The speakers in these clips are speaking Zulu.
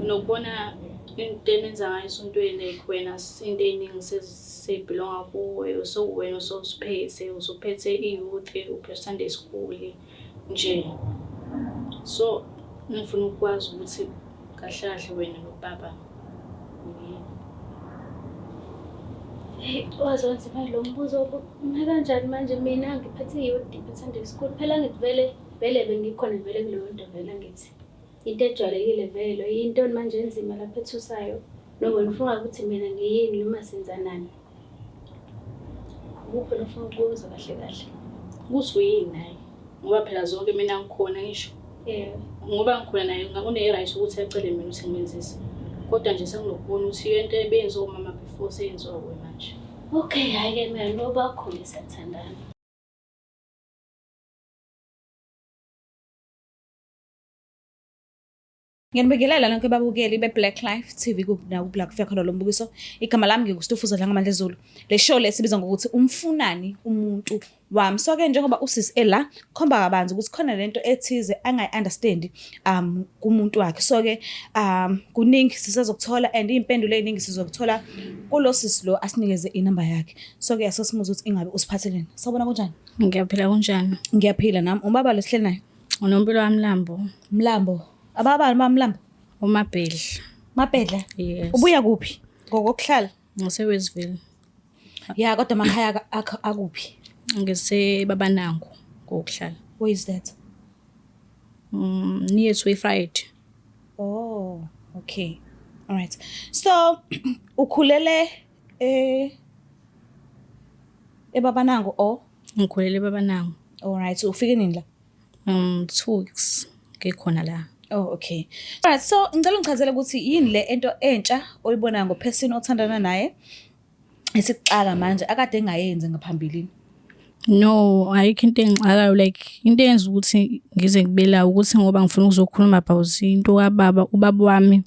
Nokubona into enenza ngayo esontweni wena into ey'ningi sey'bhilonga kuwe, sekuwena usuphethe i-youth, uphethe Sunday school nje. So ngifuna ukwazi ukuthi kahle kahle wena nobaba wazi manje lo mbuzo kanjani manje mina ngiphethe i-youth ngiphethe Sunday school phela ngithi vele bengikhona vele kuleyo nto vele ngithi into ejwayelekile vele into manje enzima lapha ethusayo noma ngifuna ukuthi mina ngiyini noma senzanani ukuphi nofuna ukuzwa kahle kuthi uyini naye ngoba phela zonke mina ngikhona ngisho ngoba ngikhona naye une-right ukuthi acele mina ukuthi ngimenzise kodwa nje senginokubona ukuthi into ebenziwa umama before seyenziwa kuwe manje. Okay, hhayi-ke mina noba khona siyathandana. Ngiyanibingelela lonke babukeli be-Black Life TV kubla kufika khona lo mbukiso. Igama lami nginguStufuza Dlangamandla Zulu. Le show lesibiza ngokuthi umfunani umuntu wami. So-ke njengoba usisi ela khomba kabanzi ukuthi khona lento ethize angayi-understand kumuntu wakhe. So-ke kuningi sisazokuthola and iy'mpendulo ey'ningi sizokuthola kulo sisi lo asinikeze inamba yakhe. So-ke asesimuza ukuthi ingabe usiphatheleni. Sawubona kunjani? Ngiyaphila kunjani? Ngiyaphila nami. Ubaba lo sihleli naye? Unompilo wamlambo. Mlambo. Ababa bamlambo? uMabhedla. Mabhedla? Yes. Ubuya kuphi? Ngokokuhlala? Ngise-Westville. Ya, kodwa emakhaya akuphi? Ngise-Babanango ngokuhlala. Where is that? Near to Friday. Oh, okay. All right. So, ukhulele eBabanango or? Ngikhulele eBabanango. All right. So, ufike nini la? 2 weeks ngikhona la. Oh, okay. All right. So, ngicela ungichazele ukuthi yini le ento entsha oyibona ngophesini othandana naye esicaka manje akade engayenzi ngaphambilini? No, ayikho into engixakayo like into eyenza ukuthi ngize ngibela ukuthi ngoba ngifuna ukuzokhuluma about into kababa ubaba wami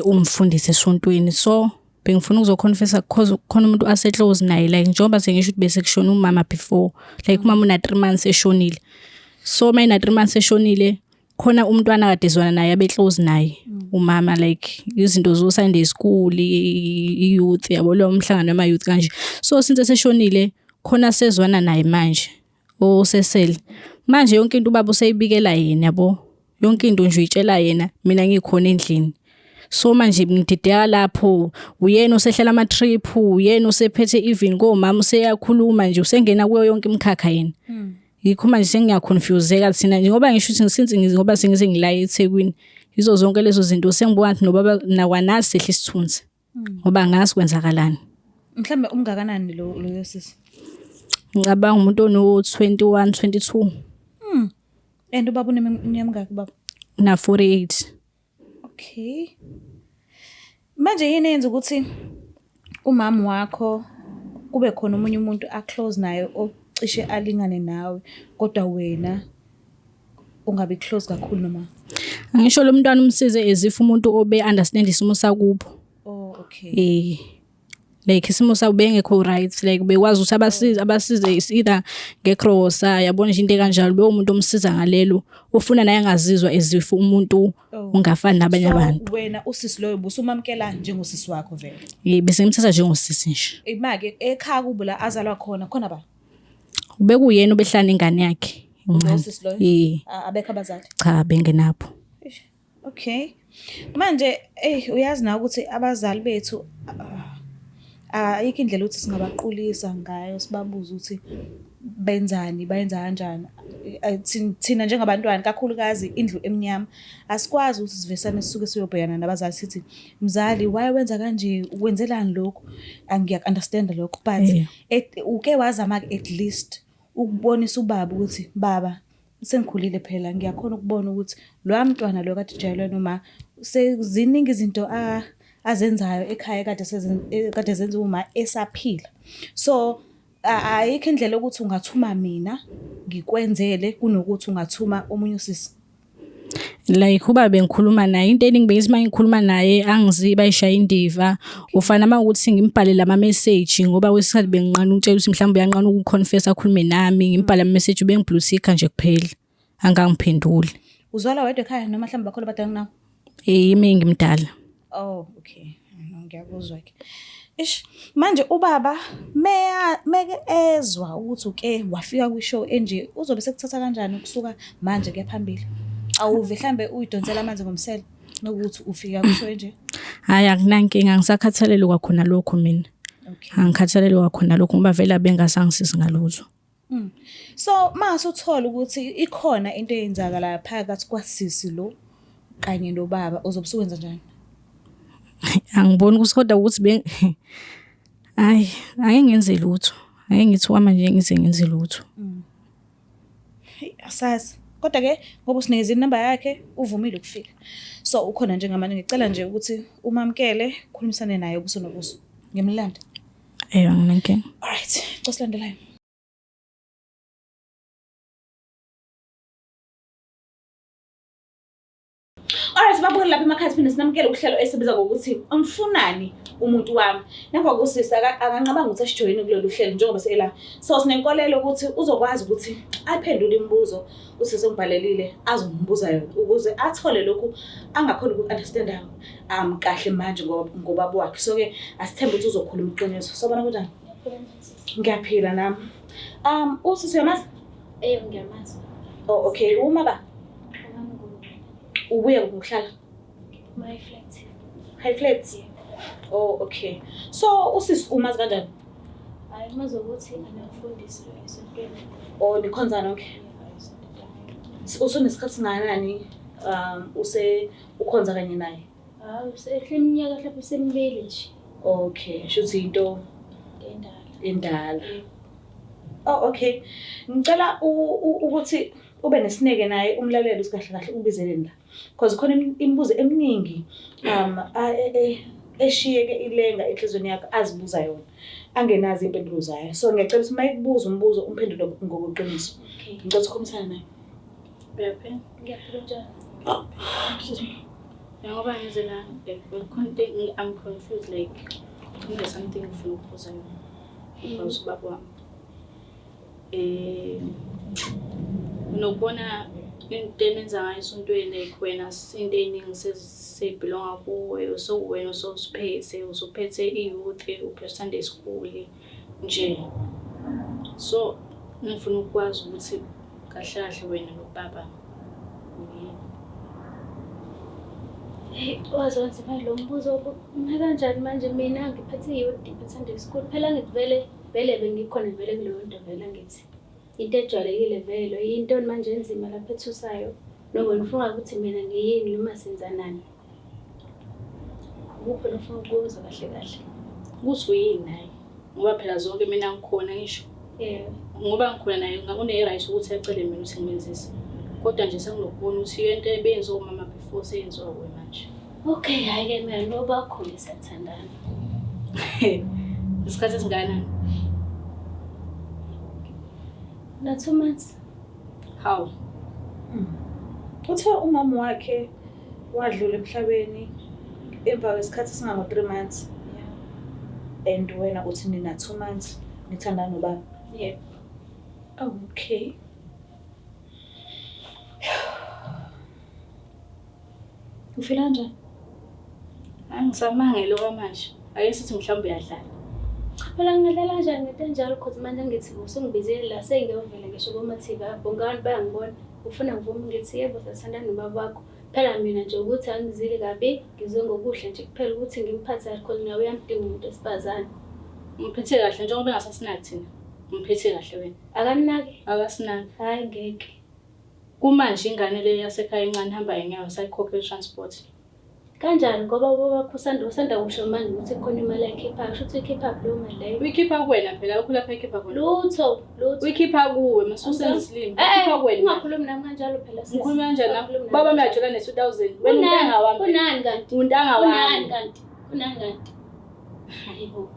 umfundisi esontweni. So bengifuna ukuzoconfessa because khona umuntu ase-close naye like njengoba sengisho ukuthi bese kushona umama before like umama una 3 months eshonile. So mayina 3 months eshonile khona umntwana kade ezwana naye abe-close naye umama like izinto zo Sunday school i-youth yabo lo mhlangano wama-youth kanje. So since eseshonile khona sezwana naye manje osesele manje yonke into ubaba useyibikela yena yabo yonke into nje uyitshela yena mina ngikhona endlini. So manje ngidideka lapho uyena osehlela ama-trip uyena osephethe even komama useyakhuluma nje usengena kuyo yonke imikhakha yena. Yikho manje sengiyaconfuseka thina ngoba ngisho ukuthi since ngoba sengize ngila eThekwini yizo zonke lezo zinto sengibona ukuthi nobaba nakwanazi sehle isithunzi ngoba ngazi kwenzakalani. Mhlambe umngakanani lo yosisi? Ngicabanga umuntu ono 21 22. And ubaba uneminyaka mingaki baba? Na 48. Okay. Manje yini yenza ukuthi umama wakho kube khona omunye umuntu aclose naye ocishe alingane nawe kodwa wena ungabi close kakhulu noma? Angisho lo mntwana umsize as if umuntu obe understand isimo sakubo. Oh, okay. Like isimo sawo bengekho right like bekwazi ukuthi abasize is either ngecrossa yabona nje into kanjalo be umuntu omsiza ngalelo ufuna naye angazizwa as if umuntu ungafani nabanye abantu. So wena usisi loyo busumamkela njengosisi wakho vele? Bese ngimthatha njengosisi nje. Imake ekhaya kubo la azalwa khona ba? Bekuyena obehlala ingane yakhe. Usisi loyo? Abekho abazali? Cha, bengenapho. Okay. Manje uyazi na ukuthi abazali bethu ayikho indlela ukuthi singabaqulisa ngayo sibabuza ukuthi benzani bayenza kanjani. Thina njengabantwana kakhulukazi indlu emnyama asikwazi ukuthi sivesane sisuke siyobhekana nabazali sithi mzali why wenza kanje ukwenzelani lokho angiya-understand lokho but uke wazama at least ukubonisa ubaba ukuthi baba sengikhulile phela ngiyakhona ukubona ukuthi lo mntwana lo kade ujayelwe noma seziningi izinto azenzayo ekhaya kade zenza uma esaphila. So ayikho indlela ukuthi ungathuma mina ngikwenzele kunokuthi ungathuma omunye usisi. Like uba bengikhuluma naye into eningi bengisi mangikhuluma naye angiziba ishaya indiva ufana makuthi ngimbhalele ama message ngoba kwesikhathi bengiqana ukutshela ukuthi mhlawumbe uyanqana ukuconfess akhulume nami ngimbhala ama message bengiblue tick nje kuphela angangiphenduli. Uzalwa wedwa ekhaya noma mhlawumbe bakhona abadala kunawe? Yimi ngimdala. Oh, okay. Ngiyakuzwa-ke. Ish, manje ubaba meke ezwa ukuthi uke wafika kwi-show enje, uzobe sekuthatha kanjani ukusuka manje kuya phambili? Awuve mhlambe uyidonsela amanzi ngomsele nokuthi ufika kwi-show enje? Hhayi, akunankinga, ngisakhathalele kwakhona lokho mina. Okay. Angikhathalele kwakhona lokho ngoba vele abengasangisizi ngalutho. So mase uthola ukuthi ikhona into eyenzakala phakathi kwasisi lo kanye nobaba, uzobe usukwenza njani? Angiboni ukuthi kodwa ukuthi hayi, angeke ngenze lutho. Angeke ngithi manje ngize ngenze lutho. Hey, asazi. Kodwa-ke ngoba usinikeza inamba yakhe, uvumile ukufika. So ukhona njengamanje, ngicela nje ukuthi umamkele, ukhulumisane naye ubuso nobuso. Ngiyamlanda. Anginankinga. Alright, cosilandelayo. Alright, babukela lapha emakhaya siphinde sinamukele uhlelo esibiza ngokuthi umfunani umuntu wami. Napa kusisa akanqabanga ukuthi asijoyine kulolu hlelo njengoba sela. So sinenkolelo ukuthi uzokwazi ukuthi aphendule imibuzo usise ngibhalelile azombuza yona ukuze athole lokhu angakhona uku-understanda kahle manje ngoba bwakhe. So ke asithembe ukuthi uzokhuluma iqiniso. Sobona kanjani? Ngiyaphila nami. Usisi uyamazi? Ngiyamazi. Oh, okay. Uma ba? Ubuye ngokuhlala? My flat. High flat? Oh, okay. So usisi umazi kanjani? Hayi mazi ukuthi anafundisi lo esontweni. Oh, nikhonza nonke. Usunesikhathi singakanani ukhonza kanye naye? Usehle iminyaka mhlawumbe semibili nje. Okay, shuthi into endala. Oh, okay. Ngicela ukuthi ube nesineke naye umlaleli usikahle kahle ubizeleni la. Because khona imibuzo eminingi eshiyeke ilenga enhlizweni yakhe azibuza yona. Angenazi impendulo zayo. So ngiyacela ukuthi mayikubuza umbuzo umphendule ngokuqiniso. Okay. Ngicela ukukhulumisana naye. Bebe, ngiyaphila njani? Ngoba ngize la I'm confused like there's something ngifuna ukubuza yona. Usibaba wami. Nokubona into enenza ngayo esontweni like wena into eningi sezibelonga kuwe, so wena usuphethe i-youth, uphethe Sunday school nje. So ngifuna ukwazi ukuthi kahle kahle wena nobaba wazi manje lo mbuzo kanjani manje mina ngiphethe i-youth, ngiphethe Sunday school. Phela ngithi vele bengikhona vele kuleyo nto vele ngithi into ejwayelekile vele into manje enzima lapha ethusayo noba ngifuna ukuthi mina ngiyini noma senzanani. Ukuphi nofuna ukuza kahle kahle kuthi uyini naye ngoba phela zonke mina ngikhona ngisho ngoba ngikhona naye une-right ukuthi acele mina ukuthi ngimenzise kodwa nje sengilokubona ukuthi into ebenziwa umama before seyenziwa kuwe manje. Okay, hayi-ke mina noba khona siyathandana. Isikhathi esingakanani? Na 2 months. How? Uthe umama wakhe wadlula emhlabeni emva kwesikhathi esingango 3 months. Yeah. And wena uthi nina 2 months nithandana nobaba? Yeah. Okay. Ufila kanjani? Angisamangele kwamanje. Ake sithi mhlawumbe uyadlala. Phela ngingadlala kanjani ngento enjalo because manje ngithi usungibizile la sengiyovela ngisho kuma-TV abongani bayangibona ufuna ngivume ngithi yebo siyathandana nobaba wakho. Phela mina nje ukuthi angizile kabi ngize ngokuhle nje kuphela ukuthi ngimphathe kahle because nawe uyamdinga umuntu esifazane. Ngiphethe kahle njengoba engasasinaki thina. Ngiphethe kahle wena. Akanaki? Akasinaki. Hayi ngeke. Kumanje ingane le yasekhaya encane ihamba ngenyawo sayikhokhe transport. Kanjani ngoba ubaba usanda kusho manje ukuthi khona imali ekhipha kusho ukuthi ikhipha leyo mali leyo. Uyikhipha kuwena phela lokho lapha ekhipha khona. Lutho. Uyikhipha kuwe masusenza isilimo. Uyikhipha kuwena. Ungakhulumi nami kanjalo phela sisi. Ngikhuluma kanjani nami? Baba uyajola ne-2000. Wena untanga wami. Kunani kanti? Untanga wami. Kunani kanti? Kunani kanti? Hayibo.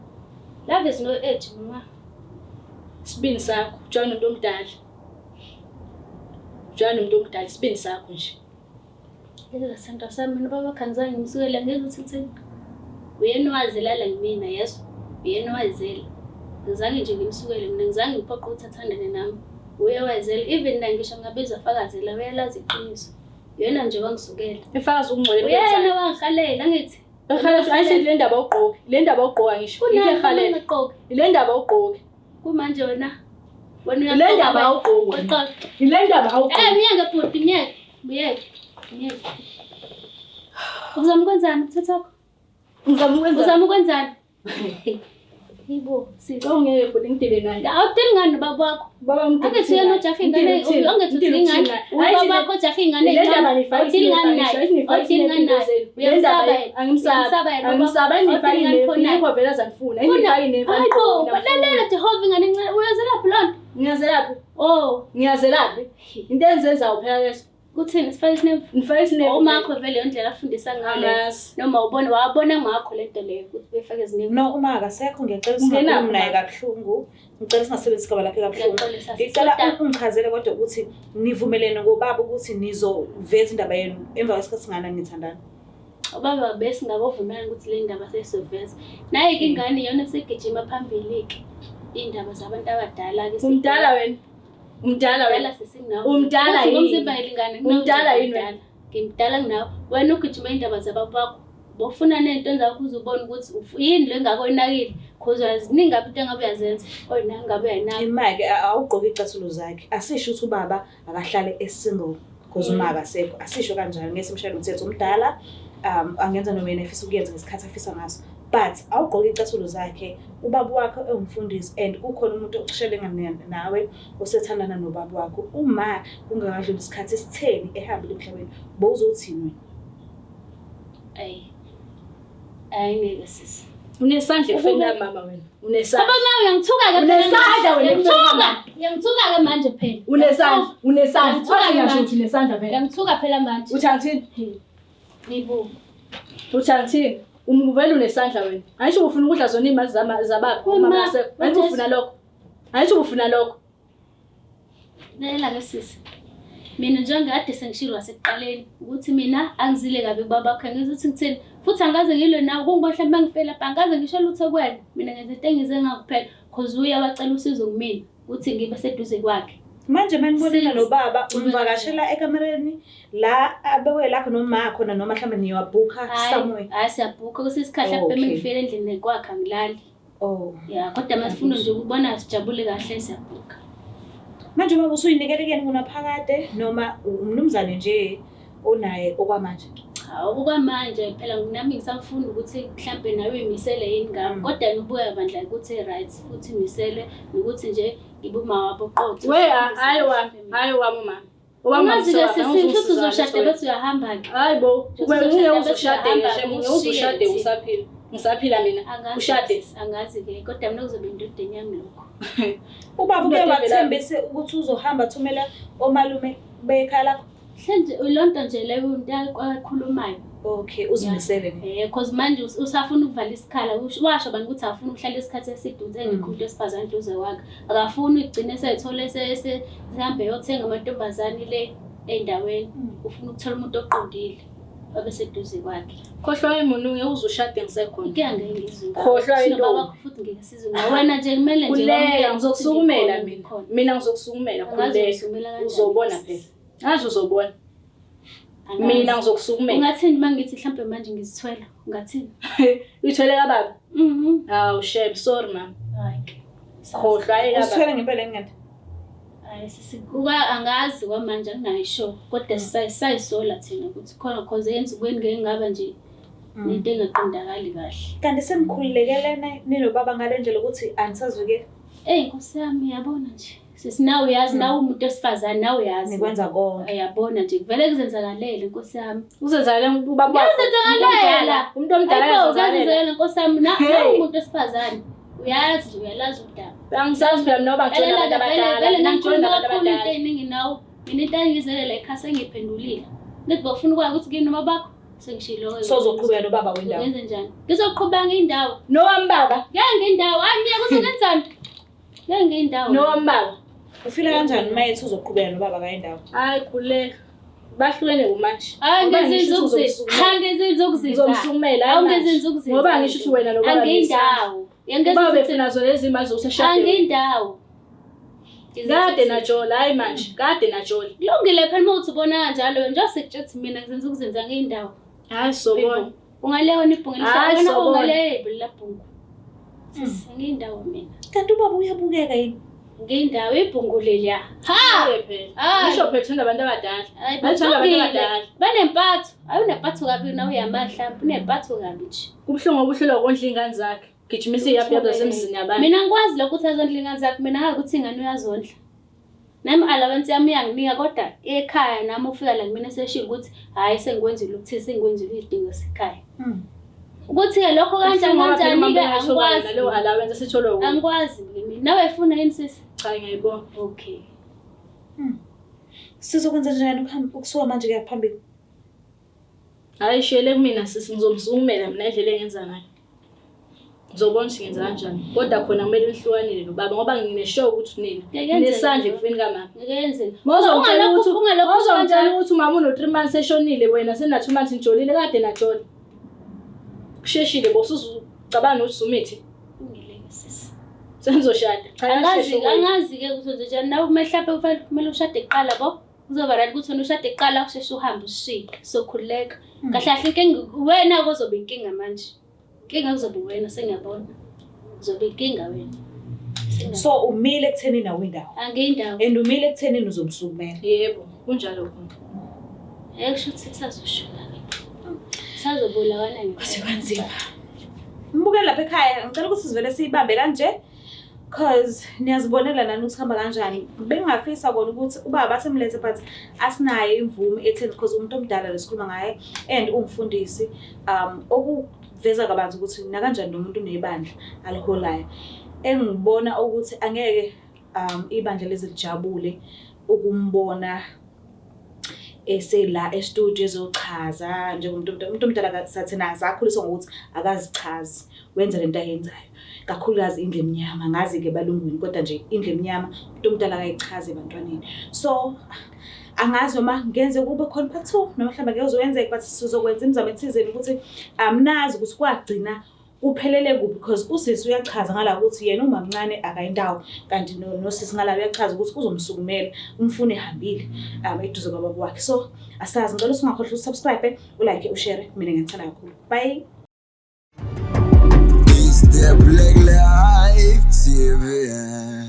Love is no age mama. Sibini sakho, join umuntu omdala. Join umuntu omdala sibini sakho nje. Lelo santa sami mina baba khanzani ngimsukela ngezuthi thina. Uyena wazela ngimina yeso. Uyena wazela. Ngizange nje ngimsukele mina ngizange ngiphoqa ukuthi athandane nami. Uye wazela even la ngisho ngabiza fakazela uyalazi iqiniso. Yena nje wangisukela. Efaza ukungcwele Uyena wangihalela ngithi. Ekhalela ayisithi le ndaba uqoke. Le ndaba uqoka ngisho. Kunekhalela. Le ndaba uqoke. Kumanje wena. Le ndaba uqoke. Le ndaba uqoke. Miyeke bhuti miyeke. Miyeke. Uzama ukwenzani mthethakho? Uzama ukwenzani? Yibo, ngeke bhuti ngidile naye. Awudili ngani nobaba wakho? Baba ngidile. Angithi uyena ojaha ingane, angithi udili ngani? Ubaba wakho ojaha ingane. Le ndaba nifayile. Udili ngani naye? Udili ngani naye? Uyamsaba yena. Angisaba enifayile ngikho vela zanifuna. Enifayile hayibo, lalela Jehova ingane encane. Uyazelaphi lona? Ngiyazelaphi? Oh, ngiyazelaphi? Into enzenzayo phela leso. Kuthini sifayile Nifayile umakho vele yondlela afundisa ngayo. Noma wabona ngakho lento leyo ukuthi befake izinto. No, uma akasekho ngiyacela singakhulumi naye kabuhlungu. Ngicela singasebenzisi igama lakhe kabuhlungu. Ngicela ungichazele kodwa ukuthi nivumelene ngobaba ukuthi nizoveza indaba yenu emva kwesikhathi singana nithandana. Ubaba bese ngabovumelana ukuthi le ndaba sesizoveza. Naye ingane yona segijima phambili ke. Indaba zabantu abadala ke. Umdala wena. Umdala wena sesinawo. Umdala yini? Ngomzimba elingane. Umdala yini wena? Ngimdala kunawe. Wena ugijima indaba zabapakho. Bofuna nento enza ukuze ubone ukuthi yini le ngakoyinakile. Cause aziningi abantu engabe uyazenza. Oyina ngabe uyayinaka. Imake awugqoki icathulo zakhe. Asisho ukuthi ubaba akahlale esingle cause uma akasekho. Asisho kanjalo ngesimshayelo umthetho umdala angenza noma yena efisa ukuyenza ngesikhathi afisa ngaso. But awugqoki icathulo zakhe. Ubaba wakho ungumfundisi and kukhona umuntu okushelengana nawe osethandana nobaba wakho. Uma kungakadluli isikhathi esitheni ehambile emhlabeni bowuzothini wena? Ayingeke sisi. Unesandla ekufeni mama wena. Unesandla. Baba nawe uyangithuka ke. Unesandla wena. Uyangithuka ke manje phela. Unesandla. Uthi ngisho ukuthi unesandla vele. Uyangithuka phela manje. Uthi angithini? Yibo. Uthi angithini? Umvela unesandla wena. Ayisho ufuna ukudla zona imali zababa uma ngasekho. Ayisho ufuna lokho. Ayisho ufuna lokho. Lalela ke sisi. Mina njengade sengishilo wasekuqaleni ukuthi mina angizile kabi kubaba wakhe ngizothi ngithini futhi angaze ngilwe nawe kungoba mhlawumbe ngifela lapha angaze ngisho lutho kwena mina ngenza into engize ngakuphela cause uya wacela usizo kumina ukuthi ngibe seduze kwakhe. Manje manibonela lo baba umvakashela ekamereni la abewe lakho noma khona noma mhlawumbe niyabhuka somewhere. Hayi siyabhuka kusisikhahle lapha ngifela endlini kwakhe angilali. Oh. Yeah, kodwa masifuna nje ukubona sijabule kahle siyabhuka. Manje baba usuyinikele kunaphakade noma umnumzane nje onaye okwamanje? Okwamanje phela nami ngisafunda ukuthi mhlambe nawe imisele yini ngami kodwa ngibuya bandla ukuthi right futhi imisele ukuthi nje ngibuma wabo qotho. Hayi mama. Umazi ke sisi uzoshada bese uyahamba ke. Hayibo, ungeke uzoshade usaphila. Ngisaphila mina. Ushade angazi ke kodwa mina kuzobe indodeni yami lokho. Ubaba uke wathembise ukuthi uzohamba thumela omalume bekhaya lakho. Mhlanje ulonto nje leyo into akhulumayo. Okay, uzimisele. Because manje usafuna ukuvala isikhala. Washo bani ukuthi afuna ukuhlala isikhathi eside engekho umuntu esifazane duze wakhe. Akafuni igcine seyithole sihambe yothenga amantombazane le endaweni. Ufuna ukuthola umuntu oqondile abeseduze kwakhe. Khohlwa umuntu ngeke uzoshade ngisekhona. Ike angeke ngizwe. Khohlwa into baba futhi ngeke sizwe. Wena nje kumele nje kuleka ngizokusukumela mina. Mina ngizokusukumela kuleka. Uzobona phela. Azi uzobona. Mina ngizokusukumela. Ungathini mangithi mhlambe manje ngizithwela? Ungathini? Uyithwele kababa? Hawu shame, sorry mama. Hayi. Khohlwa ekaba. Usithwele ngempela engane? Hayi sikuka angazi kwamanje angayisho kodwa sisayisola thina ukuthi khona cause yenzukweni ngeke ngaba nje into engaqondakali kahle. Kanti semkhululekelene ninobaba ngalendlela ukuthi anisazivikela? Nkosi yami yabona nje. Sisinawe uyazi nawe umuntu osifazane nawe uyazi. Nikwenza konke. Uyabona nje kuvele kuzenzakalele Nkosi yami. Kuzenzakalele ubaba wakho. Kuzenzakalele. Umuntu omdala uzenzakalele Nkosi yami nawe umuntu osifazane. Uyazi nje uyalazi udaba. Angisazi phela mina oba ngithola abantu abadala. Vele ngithola kakhulu into eningi nawe. Mina into engizele la ekhaya ngiphendulile. Nithi bafuna ukwazi ukuthi kini noma bakho sengishilo. Sozoqhubeka nobaba wendawo. Wenze njani? Ngizoqhubeka ngeindawo. Nowami baba. Ngeke ngindawo. Angiyeke usenzani? Ngeke ngindawo. Nowami baba. Ufila kanjani mayethi uzoqhubeka nobaba kayendawo? Hayi khuleka. Bahlukene kumanje. Angezinza ukuzizwa. Ngizomsukumela. Angezinza ukuzizwa. Ngoba ngisho ukuthi wena nobaba angiyindawo. Baba befuna zona lezi imali zokushada. Angiyindawo. Kade najola hayi manje. Kade najola. Kulungile phela uma uthi ubona kanjalo wena nje sekutshela mina ngizenza ukuzenza ngeindawo. Hayi sobona. Ungaleona ibhungu Hayi, wena sobona. ungaleyo labhungu. Ngeindawo mina. Kanti ubaba uyabukeka yini? Ngeindawo ibhungu leliya. Hayi phela. Ngisho phela thanda abantu abadala. Bathanda abantu abadala. Banempatho. Ayunempatho kabi na uyahamba mhlawumbe unempatho kabi nje. Kubuhlungu obuhlelwa kondla ingane zakhe. Gijimisa iyaphi zasemzini yabantu. Mina ngikwazi lokho ukuthi azondla ingane zakhe mina ngazi ukuthi ingane uyazondla. Nami allowance yami iyanginika kodwa ekhaya nami ufika la mina seshilo ukuthi hayi sengikwenzile ukuthi sengikwenzile izidingo sekhaya. Ukuthi ke lokho kanjani ke angikwazi leyo allowance sithola ukuthi angikwazi mina. Nawe ufuna yini sisi? Cha ngiyayibona. Okay. Sizokwenza njani ukusuka manje kuya phambili? Hayi shele kumina sisi ngizomsungumela mina indlela engenza ngayo. Ngizobona ukuthi ngenza kanjani. Kodwa khona kumele nihlukanile nobaba ngoba ngineshow ukuthi nina nesandla ekufeni kamama. Ngiyenzela. Mawuzongitshela ukuthi umama uno 3 months eshonile wena sena 2 months njolile kade najola. Kusheshile bosuzucabanga ukuthi umithi. Ungileke sisi. Senzoshada. Angazi ke ukuthi njani nawe mhlawumbe kumele ushade eqala bo. Uzoba right ukuthi wena ushade eqala usheshe uhambe ushiye sokhuleka. Kahle kahle inkinga wena kuzoba inkinga manje. Inkinga kuzoba wena sengiyabona. Uzoba inkinga wena. So umile ekutheni nawe indawo. Angiyindawo. And umile ekutheni uzomsukumela. Yebo, kunjalo khona. Kusho ukuthi kusazoshuka. Sazobulawana ngeke. Sebanzima. Mbukela lapha ekhaya ngicela ukuthi sivele siyibambe kanje. Cause niyazibonela nani ukuthi hamba kanjani. Bengingafisa kona ukuthi ubaba asemlethe but asinayo imvume etheni because umuntu omdala lesikhuluma ngaye and ungifundisi okuveza kabanzi ukuthi mina kanjani nomuntu unebandla aliholayo. Engibona ukuthi angeke ibandla lezijabule ukumbona esela e-studio ezochaza njengomuntu omdala sathina zakhuliswa ngokuthi akazichazi wenza lento ayenzayo. Kakhulukazi indle emnyama ngazi ke balungwini kodwa nje indle emnyama umuntu omdala akayichaze ebantwaneni. So angazi noma ngenze kube khona part 2 noma mhlawumbe ngezowenzeka but sizokwenza imizamo ethizeni ukuthi amnazi ukuthi kwagcina uphelele kuphi because usisi uyachaza ngala ukuthi yena uma mncane akayindawo kanti nosisi ngala uyachaza ukuthi uzomsukumela umfune ehambile eduze kwababa wakhe. So asazi ngicela usingakhohlwa usubscribe ulike ushare mina ngithanda kakhulu. Bye. It's the Black Life TV.